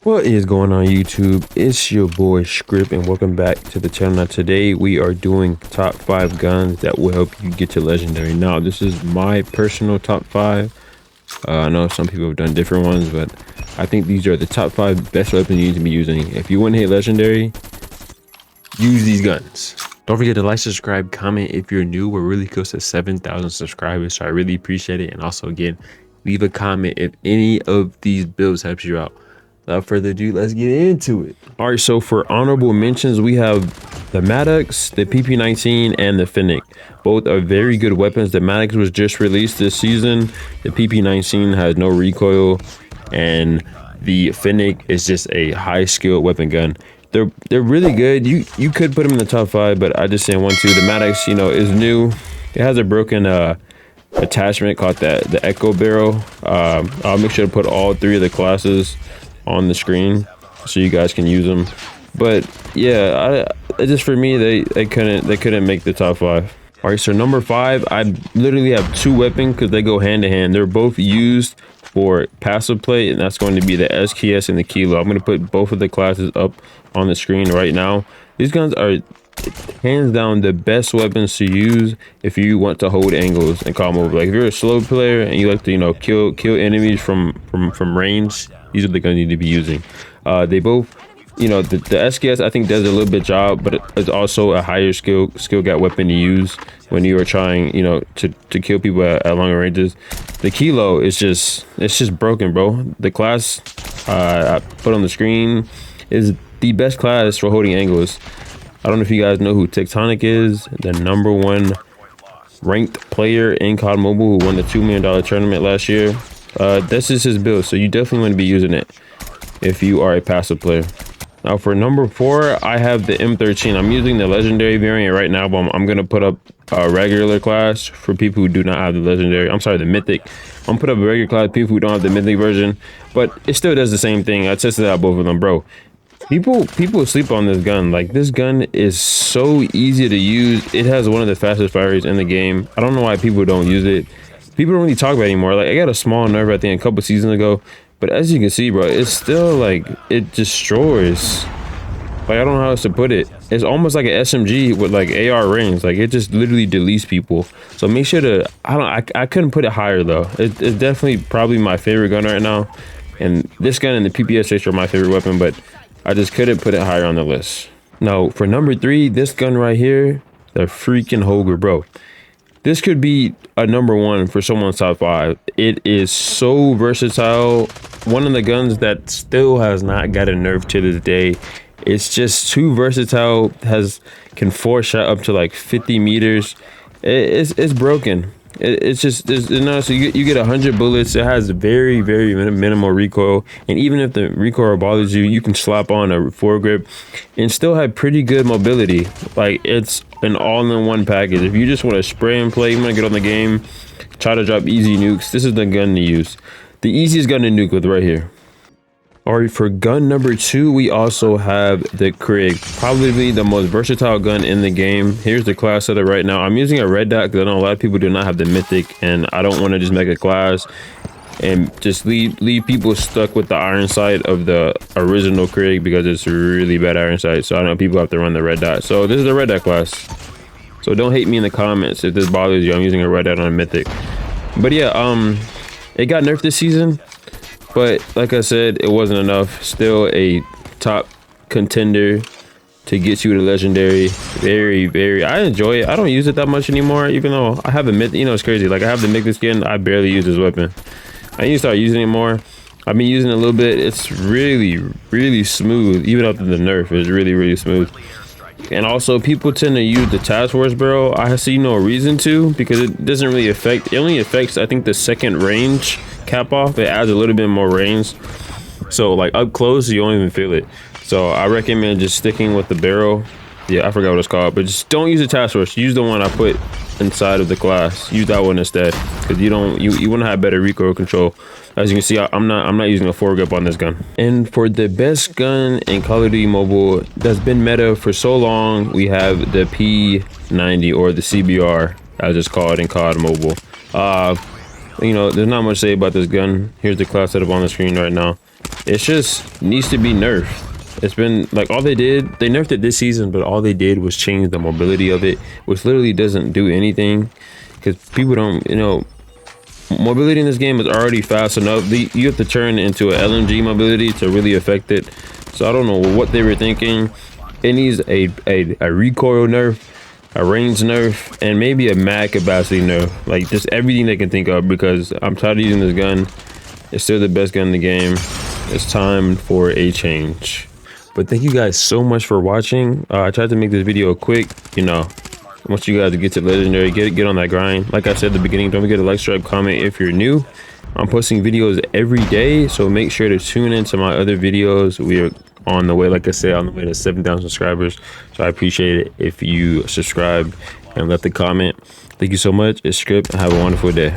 What is going on YouTube? It's your boy Script and welcome back to the channel. Now today we are doing top 5 guns that will help you get to legendary. Now this is my personal top 5. I know some people have done different ones, but I think these are the top 5 best weapons you need to be using. If you want to hit legendary, use these guns. Don't forget to like, subscribe, comment if you're new. We're really close to 7,000 subscribers, so I really appreciate it. And also again, leave a comment if any of these builds helps you out. Without further ado, let's get into it. All right, so for honorable mentions, we have the Maddox, the PP19, and the Fennec. Both are very good weapons. The Maddox was just released this season. The PP19 has no recoil, and the Fennec is just a high skill weapon gun. They're really good. You could put them in the top 5, but I just didn't want to. The Maddox, you know, is new. It has a broken attachment called the Echo Barrel. I'll make sure to put all 3 of the classes on the screen so you guys can use them. But yeah, I just, for me, they couldn't make the top 5. All right, so number 5, I literally have 2 weapons because they go hand to hand. They're both used for passive play, and that's going to be the SKS and the Kilo. I'm going to put both of the classes up on the screen right now. These guns are hands down the best weapons to use if you want to hold angles and Cod Mobile. Like if you're a slow player and you like to, you know, kill enemies from range, these are the guns you need to be using. They both, you know, the SKS I think does a little bit job, but it's also a higher skill gap weapon to use when you are trying, you know, to kill people at longer ranges. The Kilo is just broken, bro. The class I put on the screen is the best class for holding angles. I don't know if you guys know who Tectonic is, the #1 ranked player in Cod Mobile who won the $2 million tournament last year. This is his build, so you definitely want to be using it if you are a passive player. Now for number 4, I have the M13. I'm using the legendary variant right now, but I'm gonna put up a regular class for people who do not have the legendary. I'm sorry, the mythic. I'm gonna put up a regular class for people who don't have the mythic version, but it still does the same thing. I tested out both of them, bro. People sleep on this gun. Like, this gun is so easy to use. It has one of the fastest fire rates in the game. I don't know why people don't use it. People don't really talk about it anymore. Like, I got a small nerve, I think, a couple seasons ago, but as you can see, bro, it's still like it destroys. Like, I don't know how else to put it. It's almost like an SMG with like AR range. Like, it just literally deletes people. So make sure to, I couldn't put it higher though. It's definitely probably my favorite gun right now, and this gun and the PPSH are my favorite weapon, but I just couldn't put it higher on the list. Now for number 3, this gun right here, the freaking Hoger, bro. This could be a #1 for someone's top 5. It is so versatile. One of the guns that still has not got a nerf to this day. It's just too versatile. Can force shot up to like 50 meters. It's broken. It's just, no, so you get 100 bullets. It has very minimal recoil, and even if the recoil bothers you, you can slap on a foregrip and still have pretty good mobility. Like, it's an all-in-one package. If you just want to spray and play, you want to get on the game, try to drop easy nukes, this is the gun to use. The easiest gun to nuke with right here. All right, for gun number 2, we also have the Krig, probably the most versatile gun in the game. Here's the class setup right now. I'm using a red dot because I know a lot of people do not have the mythic, and I don't want to just make a class and just leave people stuck with the iron sight of the original Krig because it's really bad iron sight. So I know people have to run the red dot. So this is the red dot class. So don't hate me in the comments if this bothers you. I'm using a red dot on a mythic. But yeah, it got nerfed this season. But like I said, it wasn't enough. Still a top contender to get you to legendary. Very, I enjoy it. I don't use it that much anymore, even though I have a mythic. You know, it's crazy. Like, I have the mythic skin. I barely use this weapon. I need to start using it more. I've been using it a little bit. It's really smooth. Even after the nerf, it's really smooth. And also, people tend to use the task force barrel. I see no reason to, because it doesn't really affect. It only affects, I think, the second range cap off. It adds a little bit more range, so like up close you don't even feel it. So I recommend just sticking with the barrel. Yeah, I forgot what it's called, but just don't use the task force. Use the one I put inside of the class. Use that one instead, because you want to have better recoil control. As you can see, I'm not using a foregrip on this gun. And for the best gun in Call of Duty Mobile that's been meta for so long, we have the P90, or the CBR as it's called in Cod Mobile. You know, there's not much to say about this gun. Here's the class setup on the screen right now. it just needs to be nerfed. It's been like all they nerfed it this season, but all they did was change the mobility of it, which literally doesn't do anything because people don't, mobility in this game is already fast enough. You have to turn into an LMG mobility to really affect it. So I don't know what they were thinking. It needs a recoil nerf, a range nerf, and maybe a mag capacity nerf. Like just everything they can think of, because I'm tired of using this gun. It's still the best gun in the game. It's time for a change. But thank you guys so much for watching. I tried to make this video quick. I want you guys to get to legendary, get on that grind. Like I said at the beginning, don't forget to like, subscribe, comment if you're new. I'm posting videos every day, so make sure to tune into my other videos. We are on the way, like I said, on the way to 7,000 subscribers. So I appreciate it if you subscribe and left a comment. Thank you so much. It's Script. Have a wonderful day.